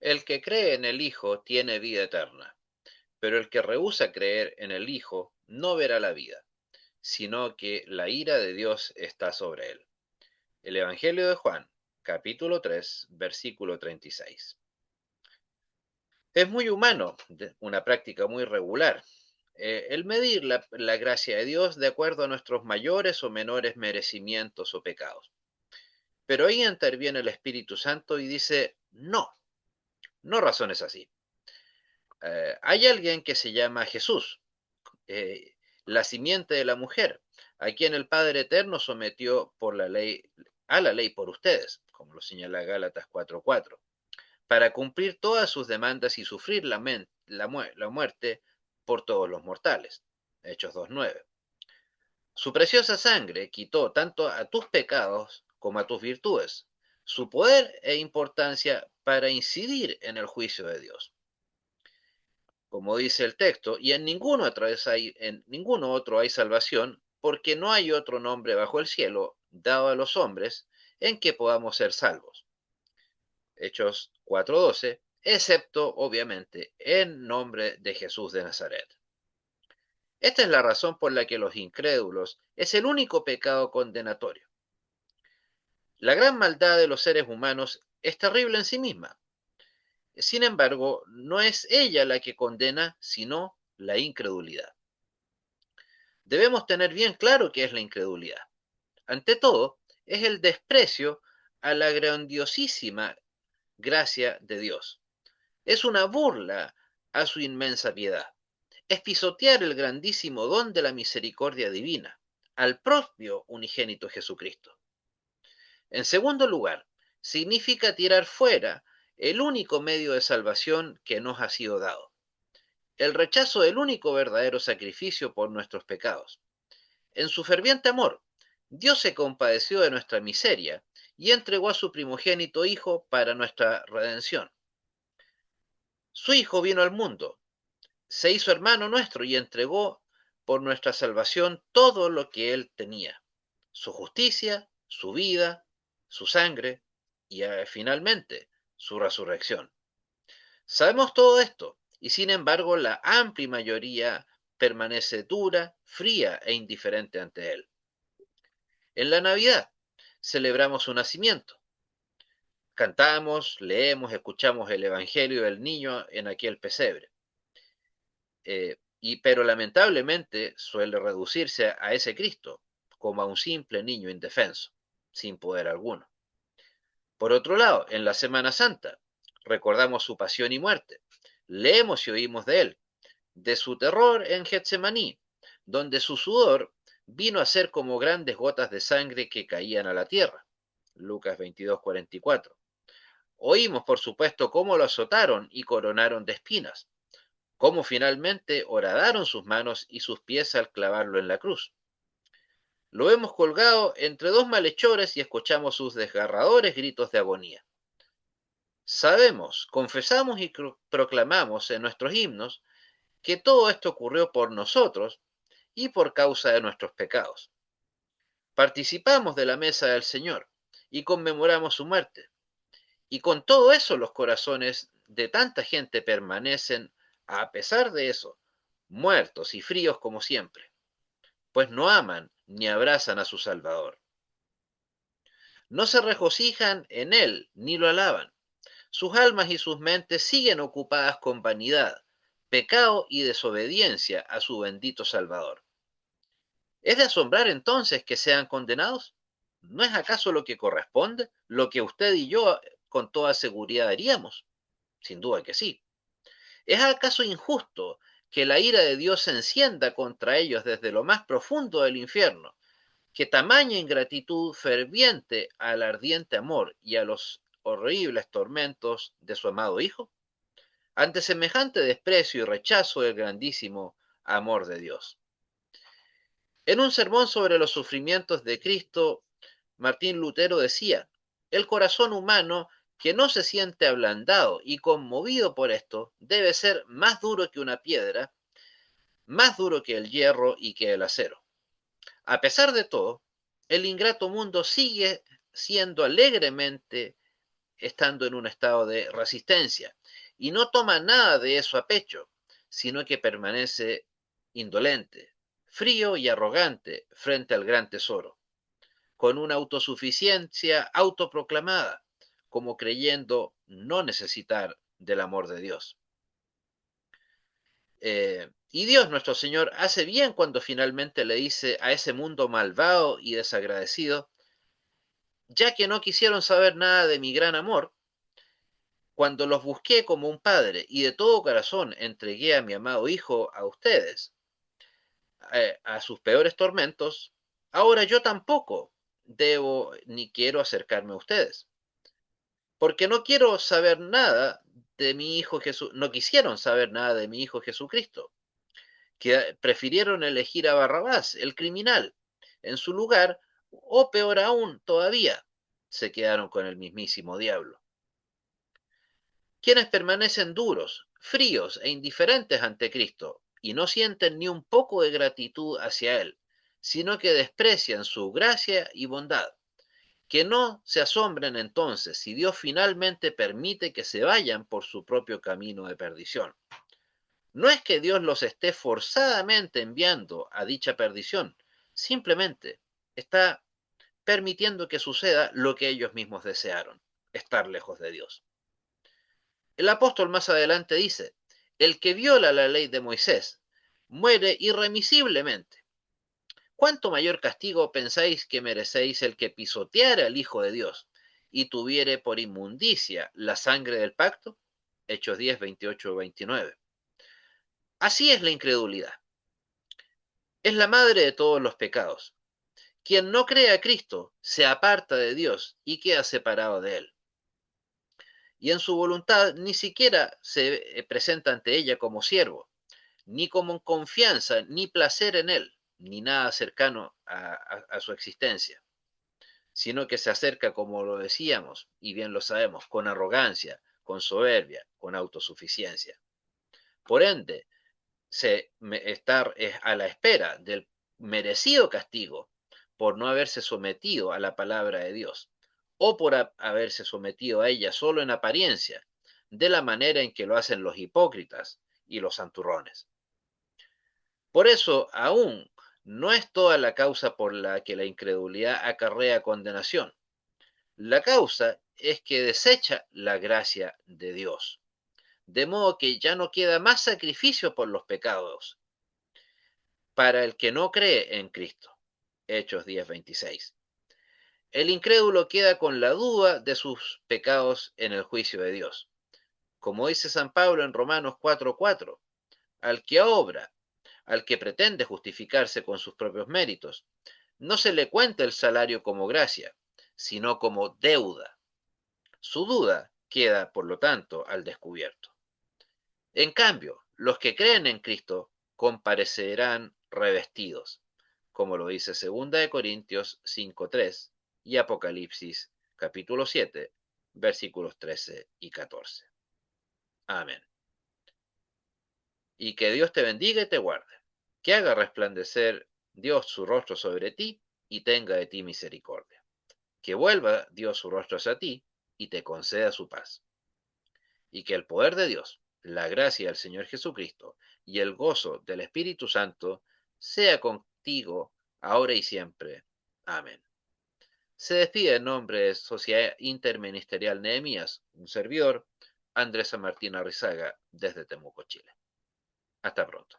El que cree en el Hijo tiene vida eterna, pero el que rehúsa creer en el Hijo no verá la vida, sino que la ira de Dios está sobre él. El Evangelio de Juan, capítulo 3, versículo 36. Es muy humano, una práctica muy regular, el medir la gracia de Dios de acuerdo a nuestros mayores o menores merecimientos o pecados. Pero ahí interviene el Espíritu Santo y dice, no, no razones así. Hay alguien que se llama Jesús, eh, la simiente de la mujer, a quien el Padre Eterno sometió por la ley, a la ley por ustedes, como lo señala Gálatas 4:4, para cumplir todas sus demandas y sufrir la muerte por todos los mortales. Hechos 2:9. Su preciosa sangre quitó tanto a tus pecados como a tus virtudes, su poder e importancia para incidir en el juicio de Dios. Como dice el texto, y en ninguno otro hay salvación, porque no hay otro nombre bajo el cielo dado a los hombres en que podamos ser salvos. Hechos 4:12, excepto, obviamente, en nombre de Jesús de Nazaret. Esta es la razón por la que los incrédulos es el único pecado condenatorio. La gran maldad de los seres humanos es terrible en sí misma. Sin embargo, no es ella la que condena, sino la incredulidad. Debemos tener bien claro qué es la incredulidad. Ante todo, es el desprecio a la grandiosísima gracia de Dios. Es una burla a su inmensa piedad. Es pisotear el grandísimo don de la misericordia divina, al propio unigénito Jesucristo. En segundo lugar, significa tirar fuera el único medio de salvación que nos ha sido dado, el rechazo del único verdadero sacrificio por nuestros pecados. En su ferviente amor, Dios se compadeció de nuestra miseria y entregó a su primogénito Hijo para nuestra redención. Su Hijo vino al mundo, se hizo hermano nuestro y entregó por nuestra salvación todo lo que él tenía, su justicia, su vida, su sangre y finalmente su resurrección. Sabemos todo esto y sin embargo la amplia mayoría permanece dura, fría e indiferente ante él. En la Navidad celebramos su nacimiento. Cantamos, leemos, escuchamos el Evangelio del niño en aquel pesebre. Pero lamentablemente suele reducirse a ese Cristo como a un simple niño indefenso, sin poder alguno. Por otro lado, en la Semana Santa recordamos su pasión y muerte. Leemos y oímos de él, de su terror en Getsemaní, donde su sudor vino a ser como grandes gotas de sangre que caían a la tierra. Lucas 22:44. Oímos, por supuesto, cómo lo azotaron y coronaron de espinas, cómo finalmente horadaron sus manos y sus pies al clavarlo en la cruz. Lo hemos colgado entre dos malhechores y escuchamos sus desgarradores gritos de agonía. Sabemos, confesamos y proclamamos en nuestros himnos que todo esto ocurrió por nosotros y por causa de nuestros pecados. Participamos de la mesa del Señor y conmemoramos su muerte. Y con todo eso los corazones de tanta gente permanecen, a pesar de eso, muertos y fríos como siempre, pues no aman ni abrazan a su Salvador. No se regocijan en Él ni lo alaban. Sus almas y sus mentes siguen ocupadas con vanidad, pecado y desobediencia a su bendito Salvador. ¿Es de asombrar entonces que sean condenados? ¿No es acaso lo que corresponde, lo que usted y yo con toda seguridad haríamos? Sin duda que sí. ¿Es acaso injusto que la ira de Dios se encienda contra ellos desde lo más profundo del infierno, que tamaña ingratitud ferviente al ardiente amor y a los horribles tormentos de su amado Hijo? Ante semejante desprecio y rechazo del grandísimo amor de Dios. En un sermón sobre los sufrimientos de Cristo, Martín Lutero decía, el corazón humano que no se siente ablandado y conmovido por esto debe ser más duro que una piedra, más duro que el hierro y que el acero. A pesar de todo, el ingrato mundo sigue siendo alegremente estando en un estado de resistencia, y no toma nada de eso a pecho, sino que permanece indolente, frío y arrogante frente al gran tesoro, con una autosuficiencia autoproclamada, como creyendo no necesitar del amor de Dios. Y Dios nuestro Señor hace bien cuando finalmente le dice a ese mundo malvado y desagradecido, ya que no quisieron saber nada de mi gran amor, cuando los busqué como un padre y de todo corazón entregué a mi amado Hijo a ustedes, a sus peores tormentos, ahora yo tampoco debo ni quiero acercarme a ustedes, porque no quiero saber nada de mi Hijo Jesús, no quisieron saber nada de mi Hijo Jesucristo, que prefirieron elegir a Barrabás, el criminal, en su lugar, o peor aún todavía, se quedaron con el mismísimo diablo. Quienes permanecen duros, fríos e indiferentes ante Cristo y no sienten ni un poco de gratitud hacia Él, sino que desprecian su gracia y bondad. Que no se asombren entonces si Dios finalmente permite que se vayan por su propio camino de perdición. No es que Dios los esté forzadamente enviando a dicha perdición, simplemente está permitiendo que suceda lo que ellos mismos desearon, estar lejos de Dios. El apóstol más adelante dice, el que viola la ley de Moisés muere irremisiblemente. ¿Cuánto mayor castigo pensáis que merecéis el que pisoteara al Hijo de Dios y tuviere por inmundicia la sangre del pacto? Hechos 10, 28, 29. Así es la incredulidad. Es la madre de todos los pecados. Quien no cree a Cristo se aparta de Dios y queda separado de Él. Y en su voluntad ni siquiera se presenta ante ella como siervo, ni como confianza, ni placer en Él, ni nada cercano a su existencia, sino que se acerca, como lo decíamos, y bien lo sabemos, con arrogancia, con soberbia, con autosuficiencia. Por ende, está a la espera del merecido castigo por no haberse sometido a la palabra de Dios o por haberse sometido a ella solo en apariencia, de la manera en que lo hacen los hipócritas y los santurrones. Por eso, aún no es toda la causa por la que la incredulidad acarrea condenación. La causa es que desecha la gracia de Dios, de modo que ya no queda más sacrificio por los pecados para el que no cree en Cristo. Hechos 10:26. El incrédulo queda con la duda de sus pecados en el juicio de Dios. Como dice San Pablo en Romanos 4:4, al que obra, al que pretende justificarse con sus propios méritos, no se le cuenta el salario como gracia, sino como deuda. Su duda queda, por lo tanto, al descubierto. En cambio, los que creen en Cristo comparecerán revestidos, como lo dice 2 Corintios 5:3 y Apocalipsis capítulo 7, versículos 13 y 14. Amén. Y que Dios te bendiga y te guarde, que haga resplandecer Dios su rostro sobre ti y tenga de ti misericordia, que vuelva Dios su rostro hacia ti y te conceda su paz. Y que el poder de Dios, la gracia del Señor Jesucristo y el gozo del Espíritu Santo sea contigo ahora y siempre. Amén. Se despide en nombre de Sociedad Interministerial Nehemías, un servidor, Andrés San Martín Arrizaga, desde Temuco, Chile. Hasta pronto.